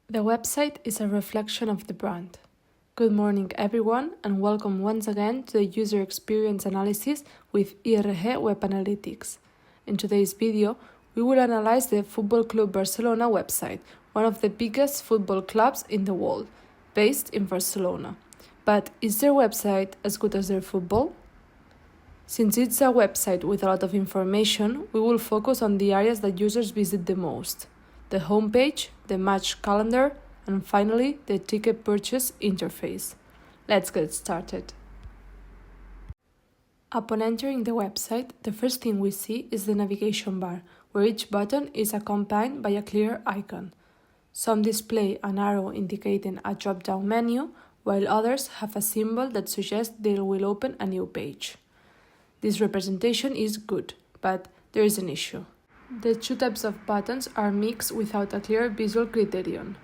The website is a reflection of the brand. Good morning, everyone, and welcome once again to the User Experience Analysis with IRG Web Analytics. In today's video, we will analyze the Football Club Barcelona website, one of the biggest football clubs in the world, based in Barcelona. But is their website as good as their football? Since it's a website with a lot of information, we will focus on the areas that users visit the most: the homepage, the match calendar, and finally, the ticket purchase interface. Let's get started. Upon entering the website, the first thing we see is the navigation bar, where each button is accompanied by a clear icon. Some display an arrow indicating a drop-down menu, while others have a symbol that suggests they will open a new page. This representation is good, but there is an issue. The two types of buttons are mixed without a clear visual criterion.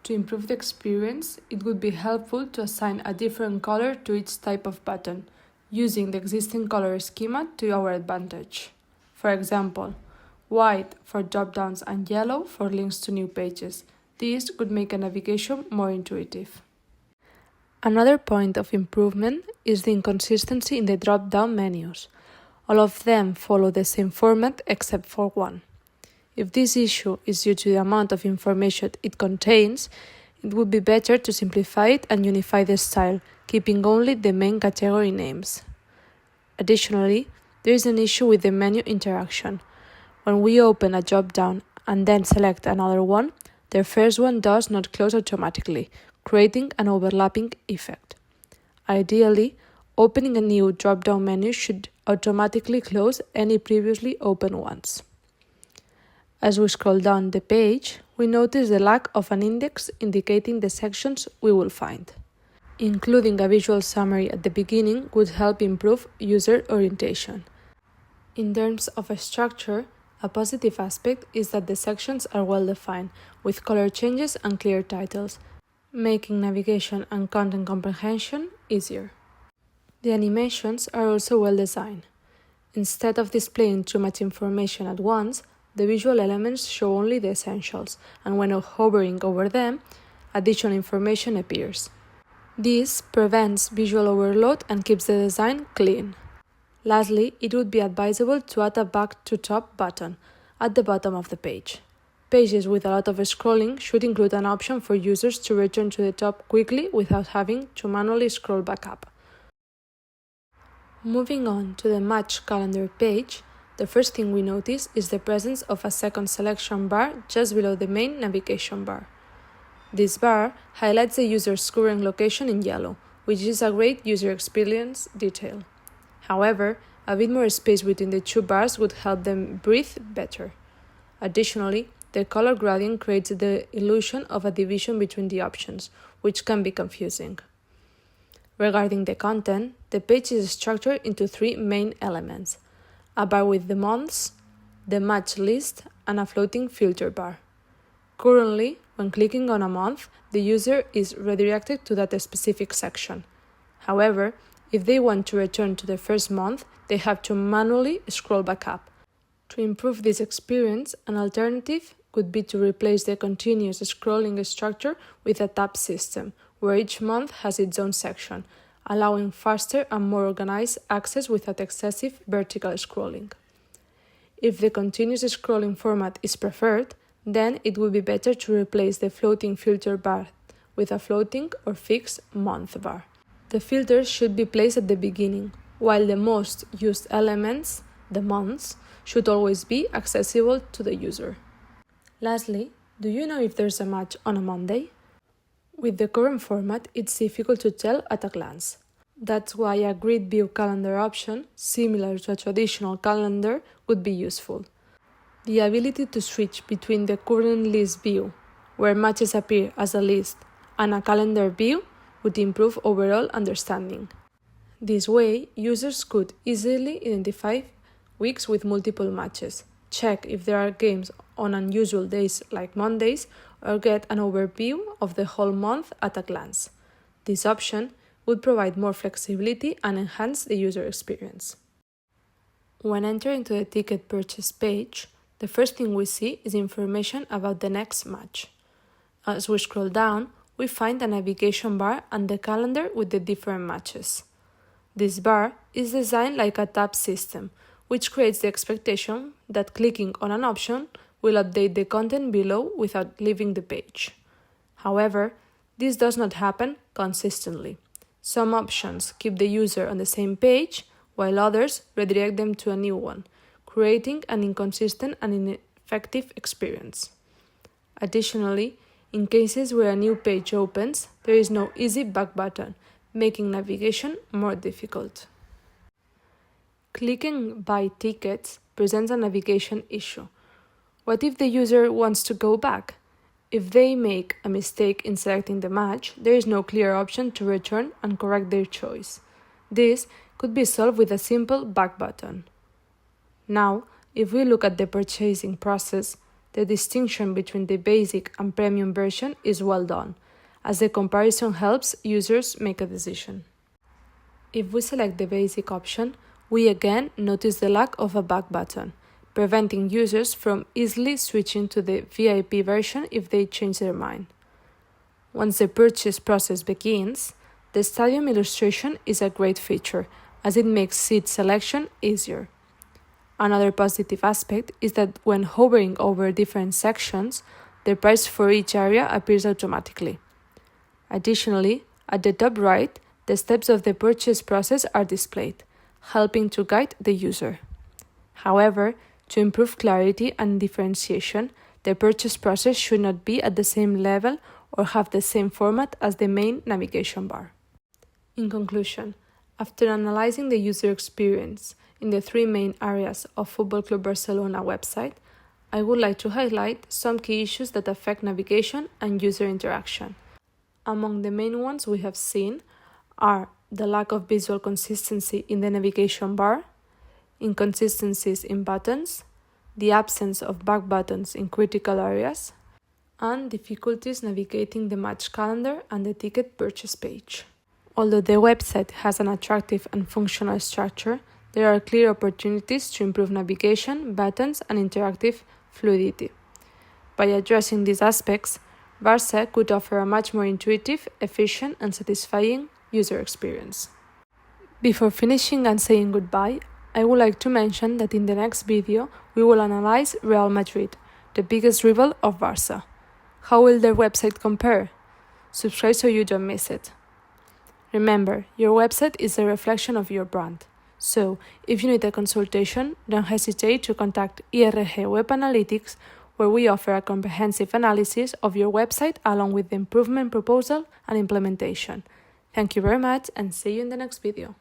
To improve the experience, it would be helpful to assign a different color to each type of button, using the existing color schema to our advantage. For example, white for drop-downs and yellow for links to new pages. This would make a navigation more intuitive. Another point of improvement is the inconsistency in the drop-down menus. All of them follow the same format except for one. If this issue is due to the amount of information it contains, it would be better to simplify it and unify the style, keeping only the main category names. Additionally, there is an issue with the menu interaction. When we open a drop-down and then select another one, the first one does not close automatically, creating an overlapping effect. Ideally, opening a new drop-down menu should automatically close any previously open ones. As we scroll down the page, we notice the lack of an index indicating the sections we will find. Including a visual summary at the beginning would help improve user orientation. In terms of a structure, a positive aspect is that the sections are well defined, with color changes and clear titles, making navigation and content comprehension easier. The animations are also well designed. Instead of displaying too much information at once, the visual elements show only the essentials, and when hovering over them, additional information appears. This prevents visual overload and keeps the design clean. Lastly, it would be advisable to add a back to top button at the bottom of the page. Pages with a lot of scrolling should include an option for users to return to the top quickly without having to manually scroll back up. Moving on to the match calendar page, the first thing we notice is the presence of a second selection bar just below the main navigation bar. This bar highlights the user's current location in yellow, which is a great user experience detail. However, a bit more space between the two bars would help them breathe better. Additionally, the color gradient creates the illusion of a division between the options, which can be confusing. Regarding the content, the page is structured into three main elements: a bar with the months, the match list, and a floating filter bar. Currently, when clicking on a month, the user is redirected to that specific section. However, if they want to return to the first month, they have to manually scroll back up. To improve this experience, an alternative could be to replace the continuous scrolling structure with a tab system, where each month has its own section, allowing faster and more organized access without excessive vertical scrolling. If the continuous scrolling format is preferred, then it would be better to replace the floating filter bar with a floating or fixed month bar. The filters should be placed at the beginning, while the most used elements, the months, should always be accessible to the user. Lastly, do you know if there's a match on a Monday? With the current format, it's difficult to tell at a glance. That's why a grid view calendar option, similar to a traditional calendar, would be useful. The ability to switch between the current list view, where matches appear as a list, and a calendar view would improve overall understanding. This way, users could easily identify weeks with multiple matches, check if there are games on unusual days like Mondays, or get an overview of the whole month at a glance. This option would provide more flexibility and enhance the user experience. When entering to the ticket purchase page, the first thing we see is information about the next match. As we scroll down, we find a navigation bar and the calendar with the different matches. This bar is designed like a tab system, which creates the expectation that clicking on an option will update the content below without leaving the page. However, this does not happen consistently. Some options keep the user on the same page, while others redirect them to a new one, creating an inconsistent and ineffective experience. Additionally, in cases where a new page opens, there is no easy back button, making navigation more difficult. Clicking Buy Tickets presents a navigation issue. What if the user wants to go back? If they make a mistake in selecting the match, there is no clear option to return and correct their choice. This could be solved with a simple back button. Now, if we look at the purchasing process, the distinction between the basic and premium version is well done, as the comparison helps users make a decision. If we select the basic option, we again notice the lack of a back button, preventing users from easily switching to the VIP version if they change their mind. Once the purchase process begins, the stadium illustration is a great feature, as it makes seat selection easier. Another positive aspect is that when hovering over different sections, the price for each area appears automatically. Additionally, at the top right, the steps of the purchase process are displayed, helping to guide the user. However, to improve clarity and differentiation, the purchase process should not be at the same level or have the same format as the main navigation bar. In conclusion, after analyzing the user experience in the three main areas of Football Club Barcelona website, I would like to highlight some key issues that affect navigation and user interaction. Among the main ones we have seen are the lack of visual consistency in the navigation bar, inconsistencies in buttons, the absence of back buttons in critical areas, and difficulties navigating the match calendar and the ticket purchase page. Although the website has an attractive and functional structure, there are clear opportunities to improve navigation, buttons, and interactive fluidity. By addressing these aspects, Barça could offer a much more intuitive, efficient, and satisfying user experience. Before finishing and saying goodbye, I would like to mention that in the next video we will analyze Real Madrid, the biggest rival of Barça. How will their website compare? Subscribe so you don't miss it. Remember, your website is a reflection of your brand. So, if you need a consultation, don't hesitate to contact IRG Web Analytics, where we offer a comprehensive analysis of your website along with the improvement proposal and implementation. Thank you very much and see you in the next video.